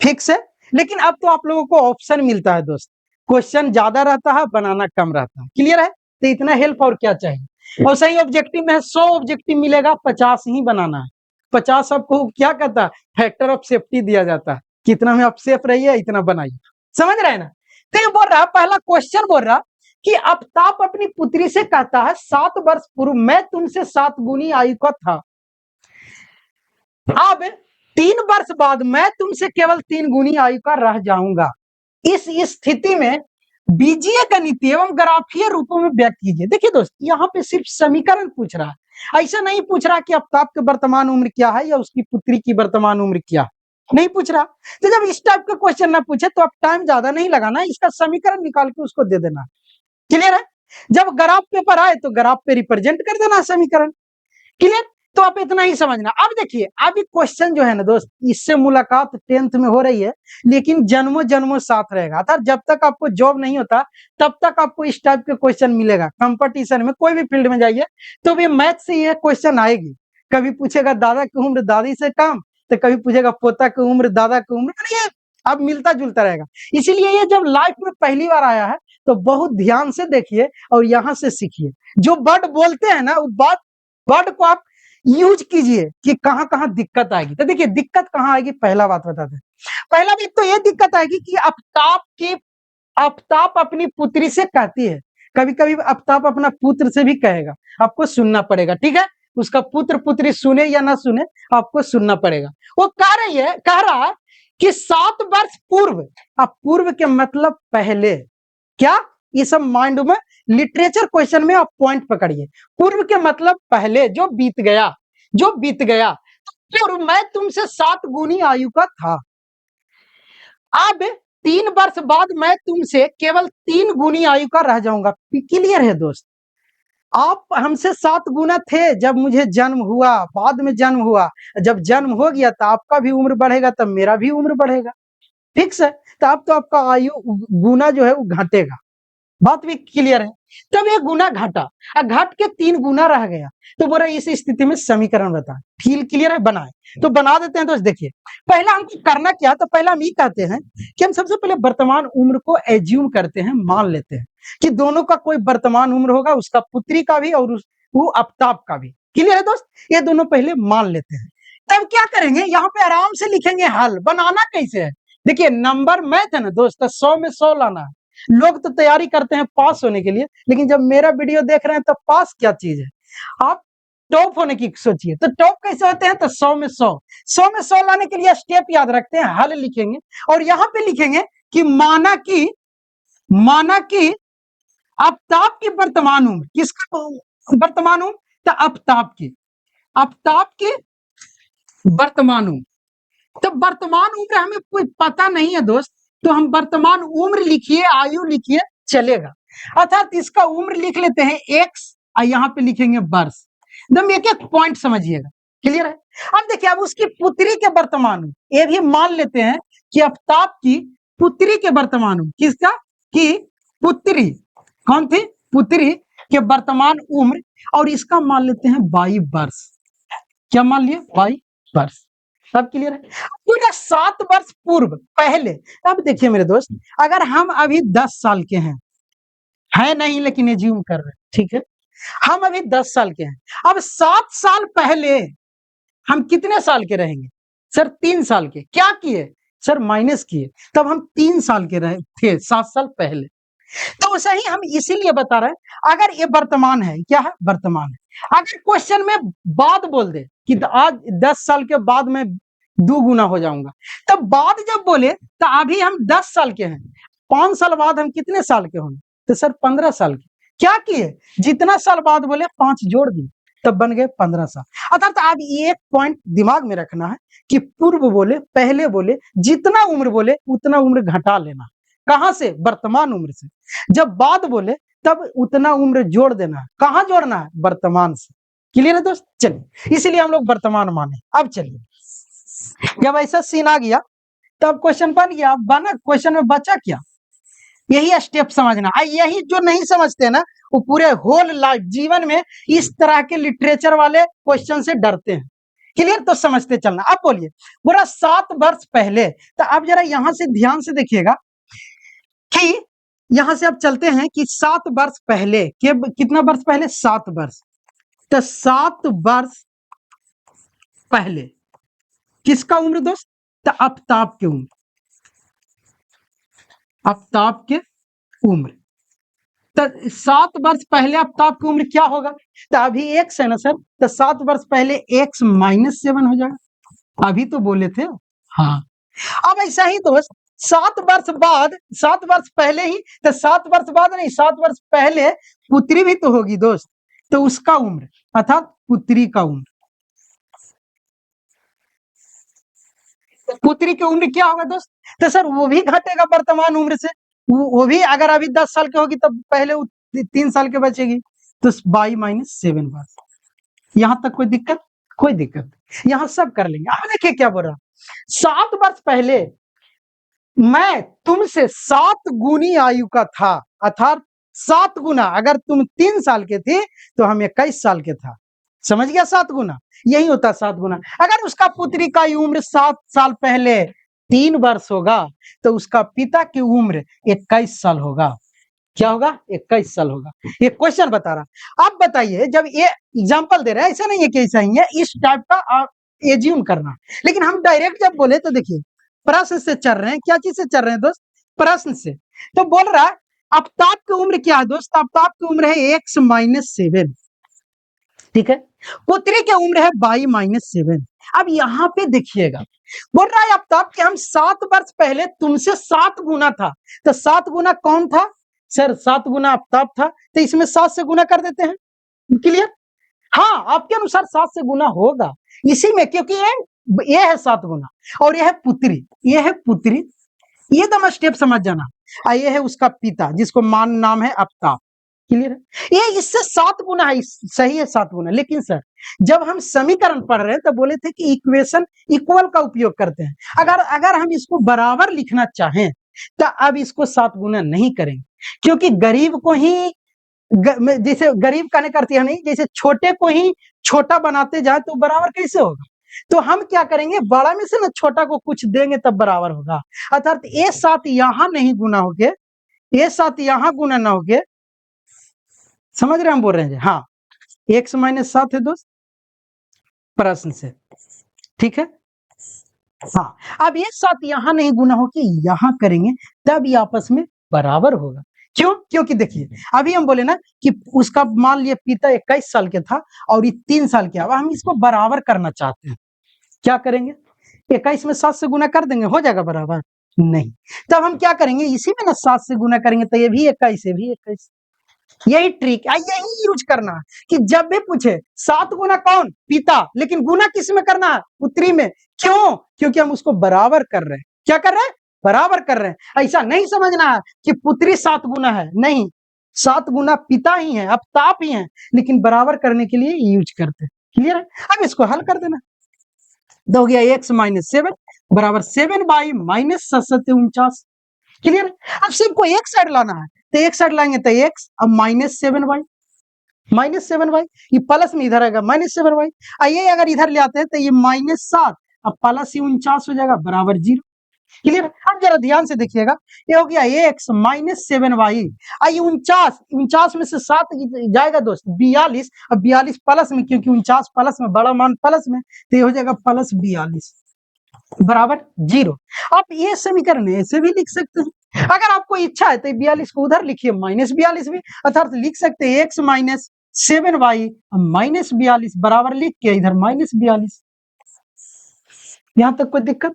फिक्स है, लेकिन अब तो आप लोगों को ऑप्शन मिलता है दोस्त, क्वेश्चन ज्यादा रहता है, बनाना कम रहता है। क्लियर है? तो इतना हेल्प और क्या चाहिए। और सही ऑब्जेक्टिव में 100 ऑब्जेक्टिव मिलेगा, 50 ही बनाना है। 50 आपको क्या कहता है, फैक्टर ऑफ सेफ्टी दिया जाता है, कितना में आप सेफ रहिए इतना बनाइए। समझ रहे हैं ना? तो ये बोल रहा, पहला क्वेश्चन बोल रहा कि आफ्ताब अपनी पुत्री से कहता है 7 वर्ष पूर्व मैं तुमसे 7 गुनी आयु का था, अब 3 वर्ष बाद मैं तुमसे केवल 3 गुनी आयु का रह जाऊंगा। इस स्थिति में बीजीय गणितीय एवं ग्राफीय रूपों में व्यक्त कीजिए। देखिए दोस्त, यहाँ पे सिर्फ समीकरण पूछ रहा है, ऐसा नहीं पूछ रहा कि आफ्ताब की वर्तमान उम्र क्या है या उसकी पुत्री की वर्तमान उम्र क्या है, नहीं पूछ रहा। तो जब इस टाइप का क्वेश्चन ना पूछे तो आप टाइम ज्यादा नहीं लगाना, इसका समीकरण निकाल के उसको दे देना। क्लियर है? जब ग्राफ पेपर आए तो ग्राफ पे रिप्रेजेंट कर देना समीकरण। क्लियर? तो आप इतना ही समझना। अब देखिए, अभी क्वेश्चन जो है ना दोस्त, इससे मुलाकात 10th में हो रही है, लेकिन जन्मों जन्मों साथ रहेगा। अर्थात जब तक आपको जॉब नहीं होता तब तक आपको इस टाइप के क्वेश्चन मिलेगा। कंपटीशन में कोई भी फील्ड में जाइए तो भी मैथ से ये क्वेश्चन आएगी। कभी पूछेगा दादा की उम्र दादी से कम, तो कभी पूछेगा पोता की उम्र दादा की उम्र, ये अब मिलता जुलता रहेगा। इसीलिए ये जब लाइफ में पहली बार आया है तो बहुत ध्यान से देखिए और यहाँ से सीखिए। जो वर्ड बोलते हैं ना, वो वर्ड को आप यूज कीजिए कि कहां कहां दिक्कत आएगी। तो देखिए, दिक्कत कहां आएगी, पहला बात बताते हैं। पहला बात तो ये दिक्कत आएगी कि आफ्ताब अपनी पुत्री से कहती है, कभी कभी आफ्ताब अपना पुत्र से भी कहेगा, आपको सुनना पड़ेगा। ठीक है? उसका पुत्र पुत्री सुने या ना सुने, आपको सुनना पड़ेगा। वो कह रहा है कि 7 वर्ष पूर्व। अब पूर्व के मतलब पहले, क्या ये सब माइंड में, लिटरेचर क्वेश्चन में आप पॉइंट पकड़िए। पूर्व के मतलब पहले, जो बीत गया, जो बीत गया। पूर्व मैं तुमसे 7 गुनी आयु का था, अब 3 वर्ष बाद मैं तुमसे केवल 3 गुनी आयु का रह जाऊंगा। क्लियर है दोस्त? आप हमसे 7 गुना थे जब मुझे जन्म हुआ, बाद में जन्म हुआ, जब जन्म हो गया तो आपका भी उम्र बढ़ेगा, तब मेरा भी उम्र बढ़ेगा। फिक्स है? तो अब तो आपका आयु गुना जो है वो घटेगा। बात भी क्लियर है? तब ये गुना घटा, घट के 3 गुना रह गया, तो बोला इस स्थिति में समीकरण बता। फील क्लियर है? बनाए तो बना देते हैं। तो देखिए, पहला हमको करना क्या, तो पहला हम ये कहते हैं कि हम सबसे पहले वर्तमान उम्र को एज्यूम करते हैं, मान लेते हैं कि दोनों का कोई वर्तमान उम्र होगा, उसका पुत्री का भी और वो आफ्ताब का भी। क्लियर है दोस्त? ये दोनों पहले मान लेते हैं। तब क्या करेंगे, यहाँ पे आराम से लिखेंगे हल। बनाना कैसे है, देखिए, नंबर मैथ है ना दोस्त, 100 में 100 लाना है। लोग तो तैयारी करते हैं पास होने के लिए, लेकिन जब मेरा वीडियो देख रहे हैं तो पास क्या चीज है, आप टॉप होने की सोचिए। तो टॉप कैसे होते हैं, तो 100 में 100, 100 में 100 लाने के लिए स्टेप याद रखते हैं, हल लिखेंगे और यहाँ पे लिखेंगे कि माना कि आफ्ताब की वर्तमान उम्र, किसका वर्तमान उम्र, तो आफ्ताब की वर्तमान उम्र। तो वर्तमान उम्र हमें कोई पता नहीं है दोस्त, तो हम वर्तमान उम्र लिखिए, आयु लिखिए, चलेगा। अर्थात इसका उम्र लिख लेते हैं एक्स और यहाँ पे लिखेंगे वर्ष। एकदम एक एक पॉइंट समझिएगा। क्लियर है? अब देखिए, अब उसकी पुत्री के वर्तमान उम्र, ये भी मान लेते हैं कि आफ्ताब की पुत्री के वर्तमान उम्र, किसका की पुत्री, कौन थी, पुत्री के वर्तमान उम्र, और इसका मान लेते हैं 22 वर्ष। क्या मान लिया, 22 वर्ष। सब क्लियर है? पूरा 7 वर्ष पूर्व पहले। अब देखिए मेरे दोस्त, अगर हम अभी 10 साल के हैं, है नहीं लेकिन एज्यूम कर रहे हैं, ठीक है, हम अभी 10 साल के हैं, अब 7 साल पहले हम कितने साल के रहेंगे, सर 3 साल के। क्या किए सर, माइनस किए, तब हम 3 साल के रहे थे 7 साल पहले। तो वैसे ही हम इसीलिए बता रहे हैं, अगर ये वर्तमान है, क्या है, वर्तमान है। अगर क्वेश्चन में बाद बोल दे कि आज 10 साल के बाद में 2 गुना हो जाऊंगा, तब बाद जब बोले तो अभी हम 10 साल के हैं, 5 साल बाद हम कितने साल के होंगे, तो सर 15 साल के। क्या किए, जितना साल बाद बोले 5 जोड़ दिए, तब बन गए 15 साल। अर्थात आप एक पॉइंट दिमाग में रखना है कि पूर्व बोले, पहले बोले, जितना उम्र बोले उतना उम्र घटा लेना। कहां से, वर्तमान उम्र से। जब बाद बोले तब उतना उम्र जोड़ देना है। कहां जोड़ना है, वर्तमान से। क्लियर है दोस्त? चलिए, इसीलिए हम लोग वर्तमान माने। अब चलिए, जब ऐसा सीन आ गया तब क्वेश्चन बन गया, बना, क्वेश्चन में बचा क्या, यही स्टेप समझना। यही जो नहीं समझते ना, वो पूरे होल लाइफ जीवन में इस तरह के लिटरेचर वाले क्वेश्चन से डरते हैं। क्लियर? तो समझते चलना। अब बोलिए, बोला 7 वर्ष पहले। तो अब जरा यहां से ध्यान से देखिएगा कि यहां से अब चलते हैं कि 7 वर्ष पहले के कितना वर्ष पहले? 7 वर्ष। तो 7 वर्ष पहले किसका उम्र दोस्त? तो आफ्ताब की उम्र, आफ्ताब के उम्र। तो 7 वर्ष पहले आफ्ताब की उम्र क्या होगा? तो अभी एक्स है ना सर, तो 7 वर्ष पहले एक्स -7 हो जाएगा। अभी तो बोले थे। हाँ, अब ऐसा ही दोस्त 7 वर्ष बाद, 7 वर्ष पहले ही, तो 7 वर्ष बाद नहीं, 7 वर्ष पहले पुत्री भी तो होगी दोस्त, तो उसका उम्र अर्थात पुत्री का उम्र, पुत्री की उम्र क्या होगा दोस्त? तो सर वो भी घटेगा वर्तमान उम्र से, वो भी अगर अभी 10 साल की होगी तब पहले 3 साल के बचेगी, तो 22 - 7 वर्ष। यहां तक कोई दिक्कत? कोई दिक्कत, यहां सब कर लेंगे। अब देखिए क्या बोल रहा, 7 वर्ष पहले मैं तुमसे 7 गुनी आयु का था, अर्थात 7 गुना, अगर तुम 3 साल के थे तो हम 21 साल के था। समझ गया? 7 गुना यही होता है, 7 गुना। अगर उसका पुत्री का उम्र 7 साल पहले 3 वर्ष होगा तो उसका पिता की उम्र 21 साल होगा। क्या होगा? 21 साल होगा। ये क्वेश्चन बता रहा। अब बताइए, जब ये एग्जाम्पल दे रहा है, ऐसा नहीं है कि ऐसा ही है, इस टाइप का एज्यूम करना। लेकिन हम डायरेक्ट जब बोले तो देखिए प्रश्न से चल रहे हैं। क्या चीज से चल रहे हैं दोस्त? प्रश्न से। तो बोल रहा है आफ्ताब की उम्र क्या है दोस्त? आफ्ताब की उम्र है एक्स -7, ठीक है। पुत्री की उम्र है 22 - 7। अब यहाँ पे देखिएगा, बोल रहा है आफ्ताब कि हम 7 वर्ष पहले तुमसे 7 गुना था। तो 7 गुना कौन था सर? 7 गुना आफ्ताब था, तो इसमें 7 से गुना कर देते हैं। क्लियर? हाँ, आपके अनुसार 7 से गुना होगा इसी में, क्योंकि ये है 7 गुना और ये है पुत्री, ये है पुत्री, ये दम स्टेप समझ जाना। ये है उसका पिता जिसको मान नाम है आफ्ताब। क्लियर है? ये इससे 7 गुना है, सही है 7 गुना। लेकिन सर जब हम समीकरण पढ़ रहे हैं तो बोले थे कि इक्वेशन इक्वल का उपयोग करते हैं। अगर अगर हम इसको बराबर लिखना चाहें तो अब इसको 7 गुना नहीं करेंगे, क्योंकि गरीब को ही जैसे गरीब कहने का अर्थ यह नहीं, जैसे छोटे को ही छोटा बनाते जाए तो बराबर कैसे होगा? तो हम क्या करेंगे, बड़ा में से ना छोटा को कुछ देंगे तब बराबर होगा। अर्थात ये 7 यहां नहीं गुना होगे, ये 7 यहां गुना ना होगे। समझ रहे हम बोल रहे हैं? हाँ, एक्स -7 है दोस्त प्रश्न से, ठीक है। हाँ, अब ये 7 यहां नहीं गुना होके यहां करेंगे तब ये आपस में बराबर होगा। क्यों? क्योंकि देखिए अभी हम बोले ना कि उसका मान लिया पिता 21 साल के था और ये 3 साल के। अब हम इसको बराबर करना चाहते हैं, क्या करेंगे? 21 में 7 से गुना कर देंगे, हो जाएगा बराबर? नहीं। तब हम क्या करेंगे, इसी में ना 7 से गुना करेंगे तो ये भी 21, ये भी 21। यही ट्रिक है, यही यूज करना है कि जब भी पूछे 7 गुना कौन? पिता, लेकिन गुना किस में करना है? पुत्री में। क्यों? क्योंकि हम उसको बराबर कर रहे हैं। क्या कर रहे हैं? बराबर कर रहे हैं। ऐसा नहीं समझना है कि पुत्री 7 गुना है, नहीं, 7 गुना पिता ही है, आफ्ताब ही है, लेकिन बराबर करने के लिए यूज करते हैं। क्लियर है? अब इसको हल कर देना, तो हो गया एक्स -7 बराबर 7/-7 क्लियर? अब सबको एक साइड लाना है, तो एक साइड लाएंगे तो एक्स, अब -7y, -7y, ये प्लस में इधर आएगा -7y। ये अगर इधर ले आते हैं तो ये -7, अब प्लस 49 हो जाएगा बराबर 0। क्लियर? अब जरा ध्यान से देखिएगा, ये हो गया एक्स -7y। आई 49 में से 7 जाएगा दोस्त 42, अब 42 प्लस में, क्योंकि 49 प्लस में, बड़ा मान प्लस में, तो ये हो जाएगा +42 बराबर 0। आप ये समीकरण ऐसे भी लिख सकते हैं, अगर आपको इच्छा है तो 42 को उधर लिखिए -42 भी, अर्थात लिख सकते हैं एक्स -7y -42 बराबर लिख के इधर -42। यहां तक कोई दिक्कत?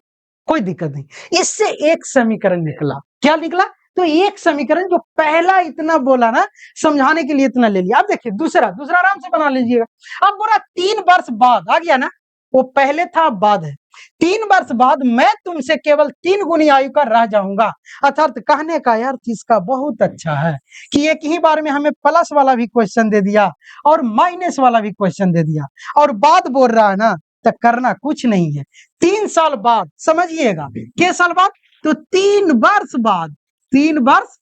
कोई दिक्कत नहीं। इससे एक समीकरण निकला। क्या निकला? तो एक समीकरण जो पहला इतना बोला ना, समझाने के लिए इतना ले लिया। अब देखिए दूसरा आराम से बना लीजिएगा। अब बोला 3 वर्ष बाद, आ गया ना, वो पहले था अब बाद है। 3 वर्ष बाद मैं तुमसे केवल 3 गुनी आयु का रह जाऊंगा। अर्थात कहने का अर्थ इसका बहुत अच्छा है कि एक ही बार में हमें प्लस वाला भी क्वेश्चन दे दिया और माइनस वाला भी क्वेश्चन दे दिया, और बाद बोल रहा है ना, तो करना कुछ नहीं है। 3 साल बाद, समझिएगा, कितने साल बाद? तो 3 वर्ष बाद, 3 वर्ष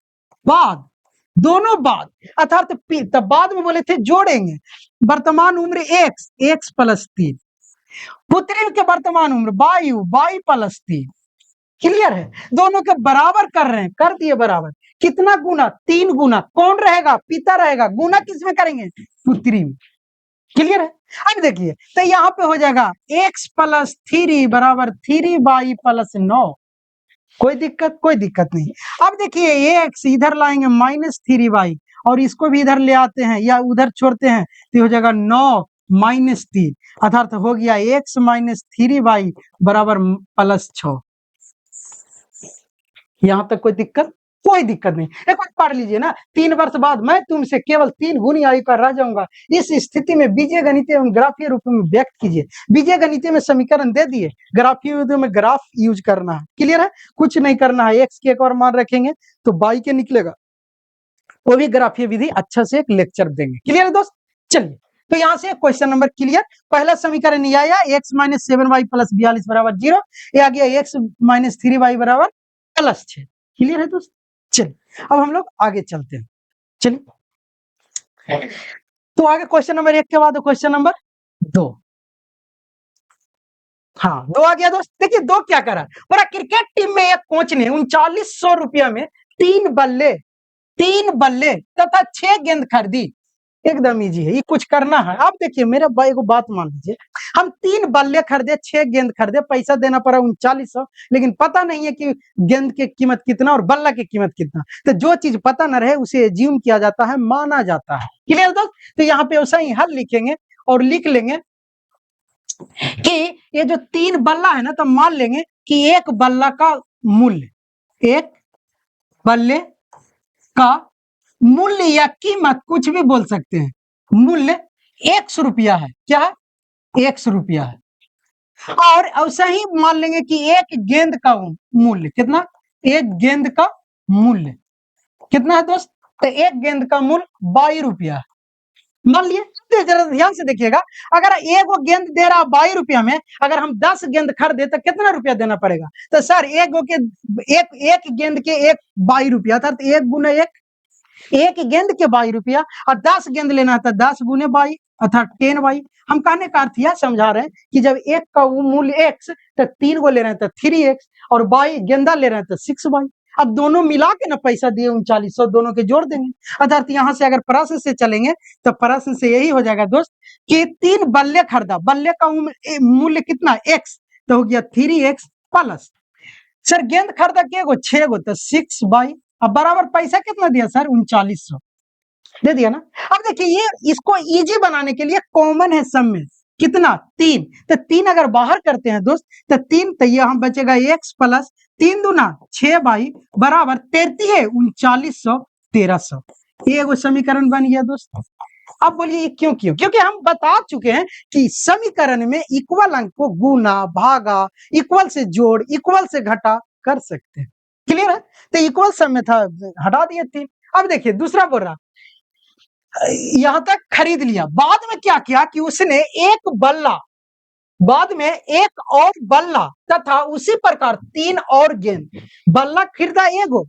बाद, दोनों बाद, अर्थात तब बाद में बोले थे जोड़ेंगे। वर्तमान उम्र एक्स + 3, पुत्री के वर्तमान उम्र 22 + 3, क्लियर है, दोनों के बराबर कर रहे हैं, कर दिए बराबर, कितना गुना, 3 गुना, कौन रहेगा, पिता रहेगा, गुना किसमें करेंगे, पुत्री में, क्लियर है। अब देखिए तो यहाँ पे हो जाएगा x + 3 बराबर 3y + 9, कोई दिक्कत नहीं। अब देखिए x इधर लाएंगे -3y और इसको भी इधर ले आते हैं या उधर छोड़ते हैं तो हो जाएगा 9 - 3, अर्थात हो गया x - 3y बराबर +6। यहां तक कोई दिक्कत नहीं। एक बार पढ़ लीजिए ना, 3 वर्ष बाद मैं तुमसे केवल 3 गुनी आयु का रह जाऊंगा, इस स्थिति में बीजीय गणितीय एवं ग्राफीय रूप में व्यक्त कीजिए। बीजीय गणितीय में समीकरण दे दिए, ग्राफीय में ग्राफ यूज करना है, क्लियर है, कुछ नहीं करना है। एक्स के एक और मान रखेंगे तो बाई के निकलेगा, वो भी ग्राफीय विधि अच्छा से एक लेक्चर देंगे, क्लियर है दोस्त। चलिए तो यहां से क्वेश्चन नंबर क्लियर, पहला समीकरण ये आया x - 7y + 42 बराबर 0, ये आ गया x - 3y बराबर +6, क्लियर है दोस्त। चलिए अब हम लोग आगे चलते हैं, चलिए तो आगे क्वेश्चन नंबर 1 के बाद क्वेश्चन नंबर 2, हाँ 2 आ गया दोस्त। देखिए 2 क्या करा, पूरा क्रिकेट टीम में एक कोच ने 3900 रुपया में 3 बल्ले तथा 6 गेंद खरीदी, एकदम इजी है, ये कुछ करना है। आप देखिए मेरे भाई को बात मान लीजिए, हम 3 बल्ले खरीदे, 6 गेंद खरीदे, पैसा देना पड़ा 3900, लेकिन पता नहीं है कि गेंद की कीमत कितना और बल्ला की कीमत कितना, तो जो चीज पता न रहे उसे एज्यूम किया जाता है, माना जाता है, क्लियर दोस्त। तो यहाँ पे वैसा ही हल लिखेंगे और लिख लेंगे कि ये जो 3 बल्ला है ना, तो मान लेंगे कि एक बल्ला का मूल्य, एक बल्ले का मूल्य या कीमत कुछ भी बोल सकते हैं, मूल्य 100 रुपया है, क्या है, 100 रुपया है। और ऐसा ही मान लेंगे कि एक गेंद का मूल्य कितना, एक गेंद का मूल्य कितना है दोस्त, तो एक गेंद का मूल्य 22 रुपया है, मान लिए। जरा ध्यान से देखिएगा, अगर एक वो गेंद दे रहा 22 रुपया में, अगर हम 10 गेंद खरीदे तो कितना रुपया देना पड़ेगा, तो सर एक गेंद के 22 रुपया, अर्थात 1 गुना 1, एक गेंद के 22 रुपया, और 10 गेंद लेना था 10 गुने 22 अर्थात 10y। हम कहने का अर्थ यह समझा रहे हैं कि जब एक का मूल्य x, तो 3 को ले रहे हैं तो 3x, और 22 गेंदा ले रहे हैं तो 6y। अब दोनों मिला के ना पैसा दिए 3900, दोनों के जोड़ देंगे, अर्थात यहाँ से अगर प्रश्न से चलेंगे तो प्रश्न से यही हो जाएगा दोस्त कि 3 बल्ले खरीदा, बल्ले का मूल्य कितना x, तो हो गया 3x प्लस, सर गेंद खरीदा के गो 6 गो, तो 6y, अब बराबर पैसा कितना दिया सर, 3900 दे दिया ना। अब देखिए ये इसको इजी बनाने के लिए कॉमन है सब में कितना, 3, तो 3 अगर बाहर करते हैं दोस्त तो 3, तो ये हम बचेगा x प्लस 3 दूना 6y बराबर 33 3900 1300, ये वो समीकरण बन गया दोस्त। अब बोलिए क्यों, क्योंकि हम बता चुके हैं कि समीकरण में इक्वल अंक को गुना भागा, इक्वल से जोड़, इक्वल से घटा कर सकते हैं, क्लियर है। तो इक्वल सब में था, हटा दिए 3। अब देखिए दूसरा बोल रहा, यहां तक खरीद लिया, बाद में क्या किया कि उसने एक बल्ला, बाद में एक और बल्ला तथा उसी प्रकार 3 और गेंद, बल्ला खरीदा एगो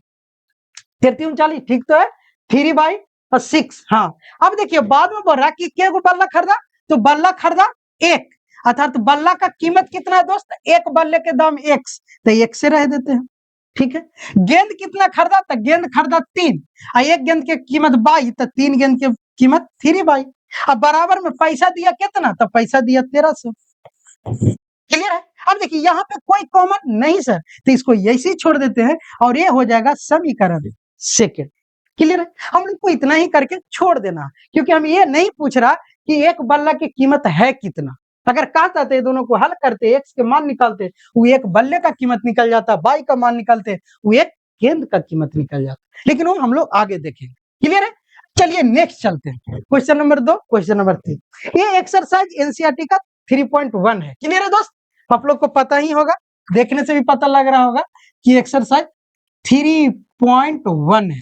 39, ठीक तो है, 3/6, हाँ। अब देखिए बाद में बोल रहा कि क्या बल्ला खरीदा, तो बल्ला खरीदा 1, अर्थात बल्ला का कीमत कितना है दोस्त, एक बल्ले के दाम x, तो 1 से रह देते हैं, ठीक है। गेंद कितना खरीदा, तो गेंद खरीदा 3, एक गेंद की कीमत 22, तो 3 गेंद की कीमत 3/22। अब बराबर में पैसा दिया कितना, तो पैसा दिया 1300, क्लियर है। अब देखिए यहाँ पे कोई कॉमन नहीं सर, तो इसको ऐसे ही छोड़ देते हैं और ये हो जाएगा समीकरण सेकंड, क्लियर है। हम लोग को इतना ही करके छोड़ देना, क्योंकि हम ये नहीं पूछ रहा कि एक बल्ला की कीमत है कितना, अगर कहता तो दोनों को हल करते, एक्स के मान निकालते, वो एक बल्ले का कीमत निकल जाता, बाई का मान निकालते, वो एक गेंद का कीमत निकल जाता, लेकिन वो हम लोग आगे देखेंगे, क्लियर है। चलिए नेक्स्ट चलते हैं, क्वेश्चन नंबर 2, क्वेश्चन नंबर 3, ये एक्सरसाइज एनसीईआरटी का 3.1 है, क्लियर है दोस्त, आप लोग को पता ही होगा, देखने से भी पता लग रहा होगा कि एक्सरसाइज 3.1 है,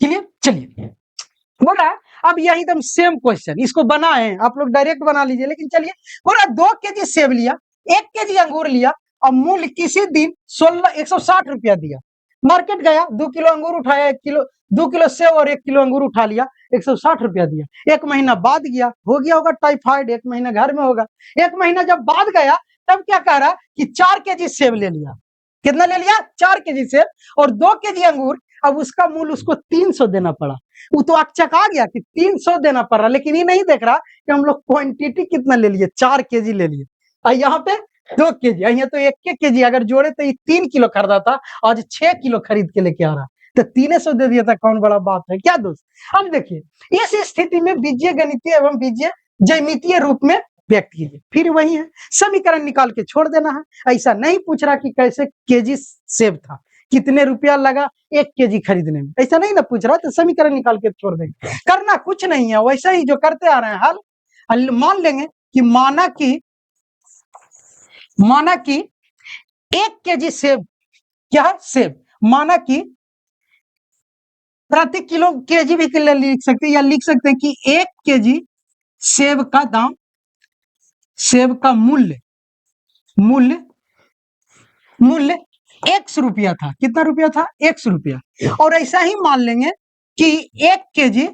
क्लियर। चलिए बोल रहा है, अब यही एकदम सेम क्वेश्चन, इसको बनाए आप लोग डायरेक्ट बना लीजिए, लेकिन चलिए बोल रहा 2 केजी सेब लिया, 1 केजी अंगूर लिया और मूल्य किसी दिन 160 रुपया दिया, मार्केट गया, 2 किलो अंगूर उठाया, 2 किलो सेब और 1 किलो अंगूर उठा लिया, 160 रुपया दिया। 1 महीना बाद गया, हो गया होगा टाइफाइड, 1 महीना घर में होगा। 1 महीना जब बाद गया तब क्या कह रहा कि 4 केजी सेब ले लिया। कितना ले लिया? 4 केजी सेब और 2 केजी अंगूर। अब उसका मूल्य उसको 300 देना पड़ा। वो तो अकचका गया कि 300 देना पड़ रहा, लेकिन ये नहीं देख रहा कि हम लोग क्वांटिटी कितना ले लिए, 4 केजी ले लिए। यहाँ पे 2 केजी, यहाँ तो 1 केजी अगर जोड़े तो ये 3 किलो खरीदा था, आज 6 किलो खरीद के लेके आ रहा, तो 300 दे दिया था। कौन बड़ा बात है क्या दोस्त? अब देखिए इस स्थिति में बीजीय गणितीय एवं बीजीय ज्यामितीय रूप में व्यक्त कीजिए। फिर वही है, समीकरण निकाल के छोड़ देना है। ऐसा नहीं पूछ रहा कि कैसे केजी सेब था, कितने रुपया लगा 1 केजी खरीदने में, ऐसा नहीं ना पूछ रहा, तो समीकरण निकाल के छोड़ देंगे। करना कुछ नहीं है, वैसा ही जो करते आ रहे हैं हल मान लेंगे कि माना कि 1 केजी सेब, क्या है? सेब। माना कि प्रति किलो केजी भी लिख सकते हैं, या लिख सकते हैं कि 1 केजी सेब का दाम, सेब का मूल्य 100 रुपया था। कितना रुपया था? 100 रुपया। और ऐसा ही मान लेंगे कि 1 केजी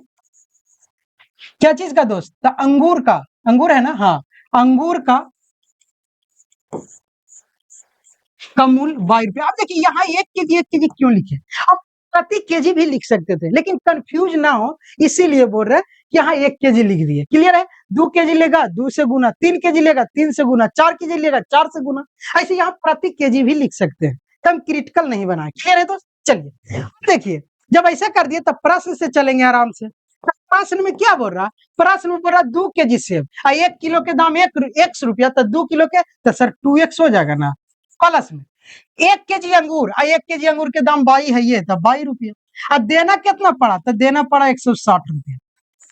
क्या चीज का दोस्त? तो अंगूर का, अंगूर है ना, हाँ, अंगूर का मूल्य 22 रुपया। अब देखिए यहाँ 1 केजी क्यों लिखे? अब प्रति केजी भी लिख सकते थे, लेकिन कंफ्यूज ना हो इसीलिए बोल रहे हैं कि यहाँ 1 केजी लिख दिए। क्लियर है? 2 केजी लेगा 2 से गुना, 3 केजी लेगा 3 से गुना, 4 केजी लेगा 4 से गुना, ऐसे यहाँ प्रति केजी भी लिख सकते हैं। तो हम क्रिटिकल नहीं बनाए। क्लियर है दोस्त? चलिए देखिए, जब ऐसा कर दिए तब प्रश्न से चलेंगे आराम से। प्रश्न में क्या बोल रहा? प्रश्न में बोल रहा 2 केजी सेब, 1 किलो के दाम 100 रुपया, तो 2 किलो के तो सर 2x हो जाएगा ना। प्लस में 1 केजी अंगूर, 1 केजी अंगूर के दाम 22 है, ये तो 22 रुपया। अब देना कितना पड़ा? तो देना पड़ा 160 रुपया।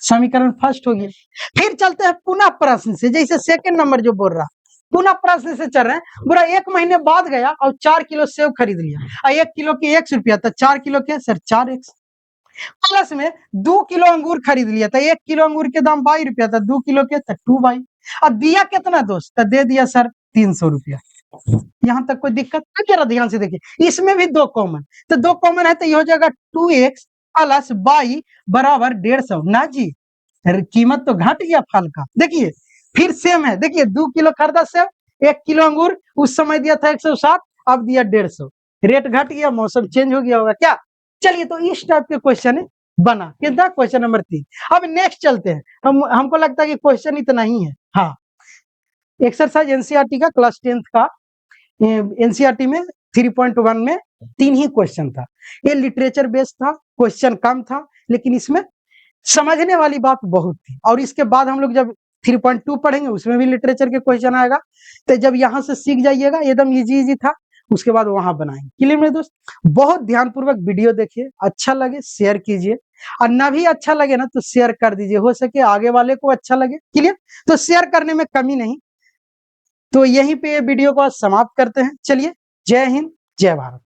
समीकरण फर्स्ट हो गया। फिर चलते हैं पुनः प्रश्न से, जैसे सेकंड नंबर जो बोल रहा, पुनः प्रश्न से चल रहे हैं। बुरा 1 महीने बाद गया और 4 किलो सेब खरीद लिया, 1 किलो के 100 रुपया, तो 4 किलो के सर 4x। प्लस में 2 किलो अंगूर खरीद लिया, तो 1 किलो अंगूर के दाम 22 रुपया, तो 2 किलो के तो 2 अब दिया कितना दोस्त? तो दे दिया सर 300 रुपया। यहाँ तक कोई दिक्कत है? जरा ध्यान से देखिए, इसमें भी 2 कॉमन, तो 2 कॉमन है तो ये हो जाएगा 2x प्लस 22 बराबर 150 ना जी। कीमत तो घट गया फल का। देखिए फिर सेम है, देखिए 2 किलो खरीदा सेब, 1 किलो अंगूर, उस समय दिया था 160, अब दिया 150, रेट घट गया, मौसम चेंज हो गया होगा क्या? चलिए तो इस टाइप के क्वेश्चन बना। कितना? Question number 3। अब नेक्स्ट चलते हैं। हमको लगता है कि क्वेश्चन इतना ही है। हाँ, एक्सरसाइज एनसीईआरटी का क्लास 10th का एनसीईआरटी में 3.1 में 3 ही क्वेश्चन था। ये लिटरेचर बेस्ड था, क्वेश्चन कम था, लेकिन इसमें समझने वाली बात बहुत थी। और इसके बाद हम लोग जब 3.2 पढ़ेंगे उसमें भी लिटरेचर के क्वेश्चन आएगा, तो जब यहाँ से सीख जाइएगा, एकदम इजी था, उसके बाद वहां बनाएंगे। क्लियर मेरे दोस्त? बहुत ध्यानपूर्वक वीडियो देखिए, अच्छा लगे शेयर कीजिए, और ना भी अच्छा लगे ना तो शेयर कर दीजिए, हो सके आगे वाले को अच्छा लगे। क्लियर? तो शेयर करने में कमी नहीं। तो यहीं पे वीडियो को समाप्त करते हैं। चलिए, जय हिंद, जय भारत।